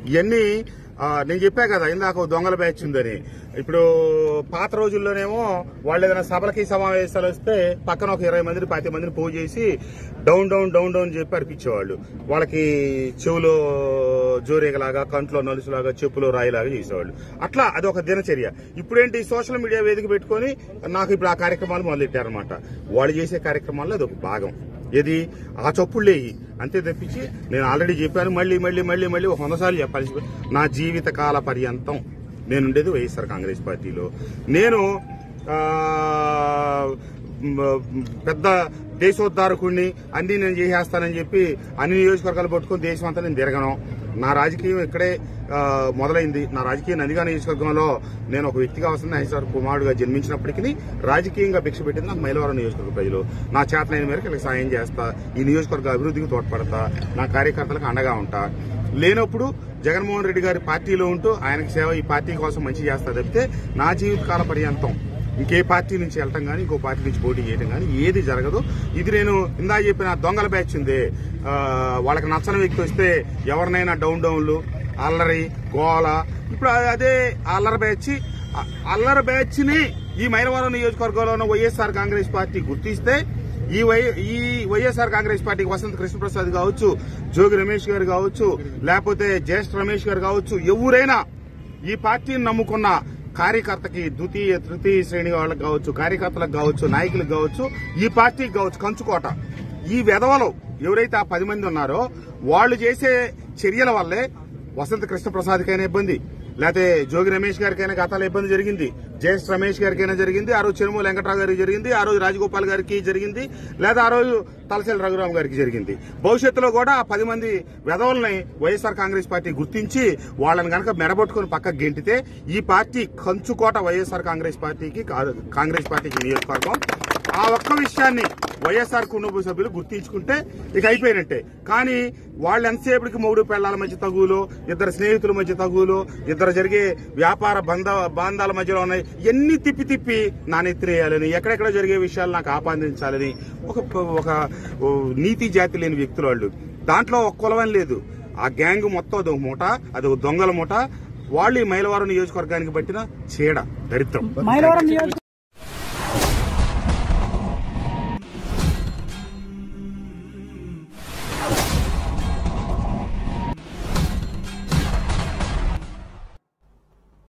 ఇవన్నీ నేను చెప్పా కదా ఇందాక దొంగల బ్యాచ్ ఉందని. ఇప్పుడు పాత రోజుల్లోనేమో వాళ్ళు ఏదైనా సభలకి సమావేశాలు వస్తే పక్కన ఒక 20 మందిని 10 మందిని పోగు చేసి డౌన్ డౌన్ డౌన్ డౌన్ చెప్పి అర్పించేవాళ్ళు. వాళ్ళకి చెవులో జోరేగలాగా, కంట్లో నలుసులాగా, చెప్పులో రాయిలాగా చేసేవాళ్ళు. అట్లా అదొక దినచర్య. ఇప్పుడేంటి సోషల్ మీడియా వేదిక పెట్టుకుని నాకు ఇప్పుడు ఆ కార్యక్రమాలు మొదలెట్టారనమాట. వాళ్ళు చేసే కార్యక్రమాల్లో అదొక భాగం. ఏది ఆ చప్పుళ్ళేయి అంతే తప్పించి నేను ఆల్రెడీ చెప్పాను, మళ్ళీ మళ్ళీ మళ్ళీ మళ్ళీ 100 సార్లు చెప్పాల్సి. నా జీవితకాల పర్యంతం నేనుండేది వైఎస్ఆర్ కాంగ్రెస్ పార్టీలో. నేను పెద్ద దేశోద్ధారకుడిని, అన్ని నేను చేసేస్తానని చెప్పి అన్ని నియోజకవర్గాలు పట్టుకుని దేశం అంతా నేను తిరగను. నా రాజకీయం ఇక్కడే మొదలైంది. నా రాజకీయం నందిగా నియోజకవర్గంలో నేను ఒక వ్యక్తిగా వస్తున్న హైసార్ కుమారుడుగా జన్మించినప్పటికీ రాజకీయంగా భిక్ష పెట్టింది నాకు మైలవరం నియోజకవర్గ ప్రజలు. నా చేతనైన మేరకు వీళ్ళకి సాయం చేస్తా, ఈ నియోజకవర్గ అభివృద్ధికి తోడ్పడతా, నా కార్యకర్తలకు అండగా ఉంటా. లేనప్పుడు జగన్మోహన్ రెడ్డి గారి పార్టీలో ఉంటూ ఆయనకి సేవ, ఈ పార్టీ కోసం మంచి చేస్తా తప్పితే నా జీవితకాల పర్యంతం ఇంకే పార్టీ నుంచి వెళ్ళటం కానీ, ఇంకో పార్టీ నుంచి పోటీ చేయడం కానీ ఏది జరగదు. ఇది నేను ఇందా చెప్పిన దొంగల బ్యాచ్ ఉంది. వాళ్ళకి నచ్చని వ్యక్తి వస్తే ఎవరినైనా డౌన్లు, అల్లరి, గోల. ఇప్పుడు అదే అల్లరి బ్యాచ్ ని ఈ మైలవరం నియోజకవర్గంలో ఉన్న వైఎస్ఆర్ కాంగ్రెస్ పార్టీ గుర్తిస్తే ఈ వైఎస్ఆర్ కాంగ్రెస్ పార్టీకి వసంత కృష్ణప్రసాద్ కావచ్చు, జోగి రమేష్ గారు కావచ్చు, లేకపోతే జ్యేష్ఠ రమేష్ గారు కావచ్చు, ఎవరైనా ఈ పార్టీని నమ్ముకున్న కార్యకర్తకి ద్వితీయ తృతీయ శ్రేణి వాళ్ళకి కావచ్చు, కార్యకర్తలకు కావచ్చు, నాయకులకు కావచ్చు, ఈ పార్టీకి కావచ్చు, కంచుకోట ఈ వెధవలు ఎవరైతే ఆ 10 మంది ఉన్నారో వాళ్ళు చేసే చర్యల వల్లే వసంత కృష్ణప్రసాద్కైనా ఇబ్బంది, లేకపోతే జోగి రమేష్ గారికైనా గతాల ఇబ్బంది జరిగింది, జ్యేష్ఠ రమేష్ గారికైనా జరిగింది, ఆ రోజు చెరుమూల వెంకట్రావు గారికి జరిగింది, ఆ రోజు రాజగోపాల్ గారికి జరిగింది, లేదా ఆ రోజు తలసేల రఘురామ్ గారికి జరిగింది. భవిష్యత్తులో కూడా ఆ 10 మంది వెధవల్ని వైఎస్ఆర్ కాంగ్రెస్ పార్టీ గుర్తించి వాళ్ళని కనుక మెడబట్టుకుని పక్కకు గెంటితే ఈ పార్టీ కంచుకోట వైఎస్ఆర్ కాంగ్రెస్ పార్టీకి నియోజకవర్గం. ఆ ఒక్క విషయాన్ని వైఎస్ఆర్ కుటుంబ సభ్యులు గుర్తించుకుంటే ఇక అయిపోయినట్టే. కానీ వాళ్ళు ఎంతసేపటికి మూడు పెళ్లాల మధ్య తగులు, ఇద్దరు స్నేహితుల మధ్య తగులు, ఇద్దరు జరిగే వ్యాపార బంధాల మధ్యలో ఉన్నాయి, ఎన్ని తిప్పి నా నెత్తినేయాలని, ఎక్కడెక్కడ జరిగే విషయాలు నాకు ఆపాదించాలని ఒక నీతి జాతి లేని వ్యక్తులు వాళ్ళు. దాంట్లో ఒక కులవని లేదు. ఆ గ్యాంగ్ మొత్తం అదొక మూట, అదొక దొంగల మూట. వాళ్ళు ఈ మైలవరం నియోజకవర్గానికి పట్టిన చీడ, దరిద్రం.